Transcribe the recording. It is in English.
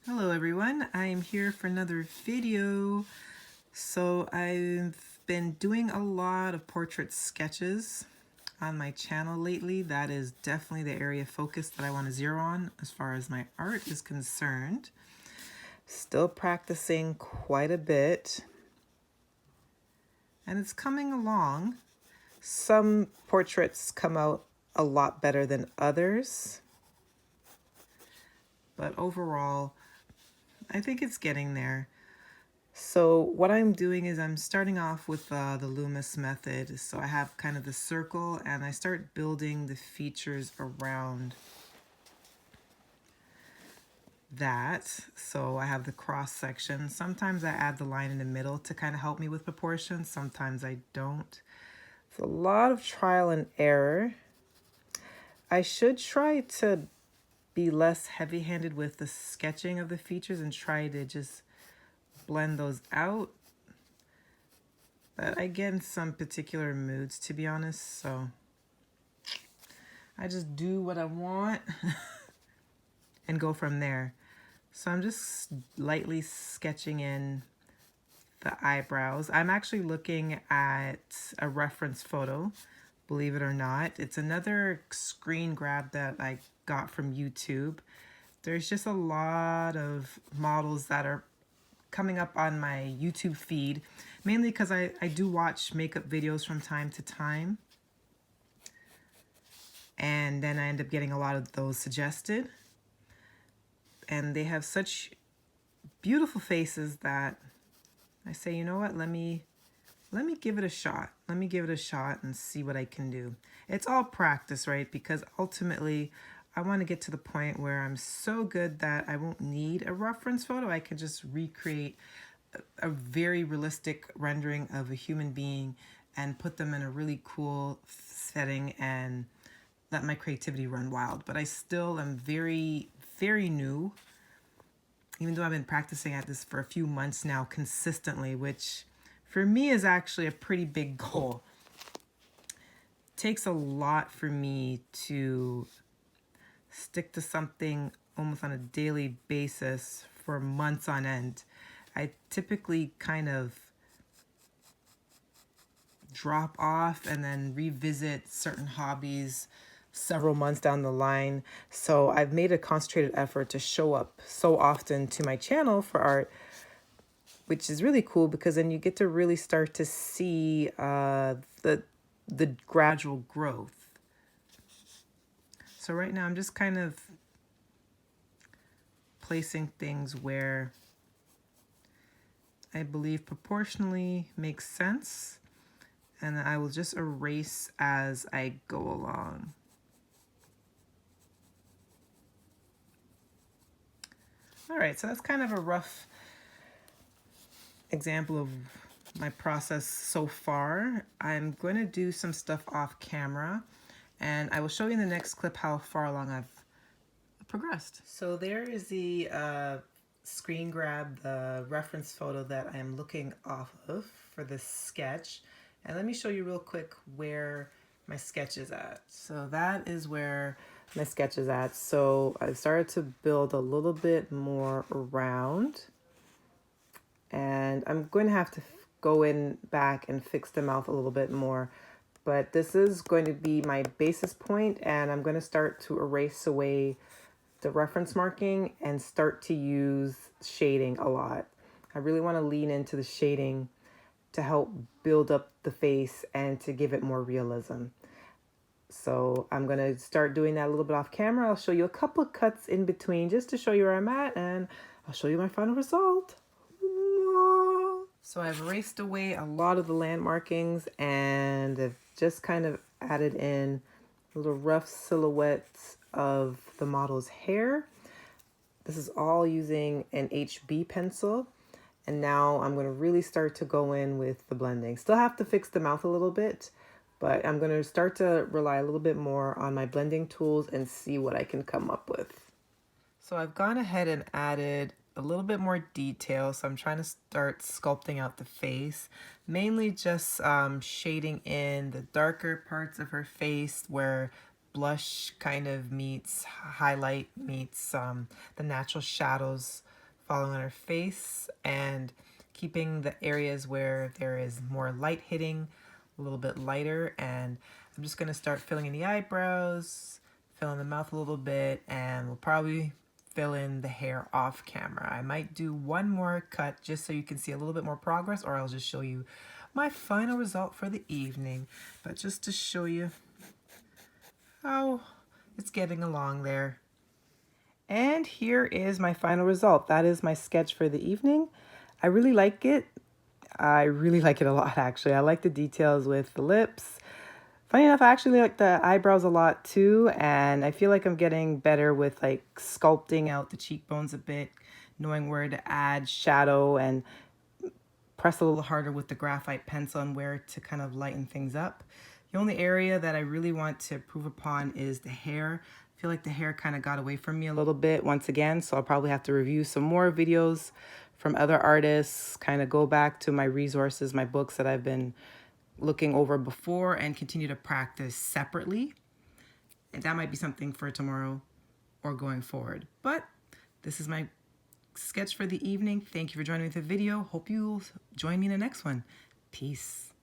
Hello everyone, I am here for another video. So I've been doing a lot of portrait sketches on my channel lately. That is definitely the area of focus that I want to zero on as far as my art is concerned. Still practicing quite a bit, and it's coming along. Some portraits come out a lot better than others, but overall I think it's getting there. So what I'm doing is I'm starting off with the Loomis method. So I have kind of the circle and I start building the features around that. So I have the cross section. Sometimes I add the line in the middle to kind of help me with proportions. Sometimes I don't. It's a lot of trial and error. I should try to be less heavy-handed with the sketching of the features and try to just blend those out. But I get in some particular moods, to be honest, so I just do what I want and go from there. So I'm just lightly sketching in the eyebrows. I'm actually looking at a reference photo, believe it or not. It's another screen grab that I got from YouTube. There's just a lot of models that are coming up on my YouTube feed, mainly because I do watch makeup videos from time to time. And then I end up getting a lot of those suggested. And they have such beautiful faces that I say, you know what, let me give it a shot. Let me give it a shot and see what I can do. It's all practice, right? Because ultimately, I want to get to the point where I'm so good that I won't need a reference photo. I can just recreate a very realistic rendering of a human being and put them in a really cool setting and let my creativity run wild. But I still am very, very new, even though I've been practicing at this for a few months now consistently, which for me is actually a pretty big goal. It takes a lot for me to stick to something almost on a daily basis for months on end. I typically kind of drop off and then revisit certain hobbies several months down the line. So I've made a concentrated effort to show up so often to my channel for art, which is really cool because then you get to really start to see the gradual growth. So right now I'm just kind of placing things where I believe proportionally makes sense, and I will just erase as I go along. All right, so that's kind of a rough example of my process so far. I'm going to do some stuff off camera, and I will show you in the next clip how far along I've progressed. So there is the screen grab, the reference photo that I'm looking off of for this sketch. And let me show you real quick where my sketch is at. So that is where my sketch is at. So I've started to build a little bit more around, and I'm going to have to go in back and fix the mouth a little bit more. But this is going to be my basis point, and I'm going to start to erase away the reference marking and start to use shading a lot. I really want to lean into the shading to help build up the face and to give it more realism. So I'm going to start doing that a little bit off camera. I'll show you a couple of cuts in between just to show you where I'm at, and I'll show you my final result. So I've erased away a lot of the land markings, and I've just kind of added in little rough silhouettes of the model's hair. This is all using an HB pencil. And now I'm going to really start to go in with the blending. Still have to fix the mouth a little bit, but I'm going to start to rely a little bit more on my blending tools and see what I can come up with. So I've gone ahead and added a little bit more detail. So I'm trying to start sculpting out the face, mainly just shading in the darker parts of her face where blush kind of meets highlight meets the natural shadows following her face and keeping the areas where there is more light hitting a little bit lighter. And I'm just going to start filling in the eyebrows, fill in the mouth a little bit, and we'll probably fill in the hair off camera. I might do one more cut just so you can see a little bit more progress, or I'll just show you my final result for the evening. But just to show you how it's getting along there. And here is my final result. That is my sketch for the evening. I really like it. I really like it a lot, actually. I like the details with the lips. Funny enough, I actually like the eyebrows a lot too, and I feel like I'm getting better with like sculpting out the cheekbones a bit, knowing where to add shadow and press a little harder with the graphite pencil and where to kind of lighten things up. The only area that I really want to improve upon is the hair. I feel like the hair kind of got away from me a little bit once again, so I'll probably have to review some more videos from other artists, kind of go back to my resources, my books that I've been looking over before, and continue to practice separately. And that might be something for tomorrow or going forward. But this is my sketch for the evening. Thank you for joining me for the video. Hope you'll join me in the next one. Peace.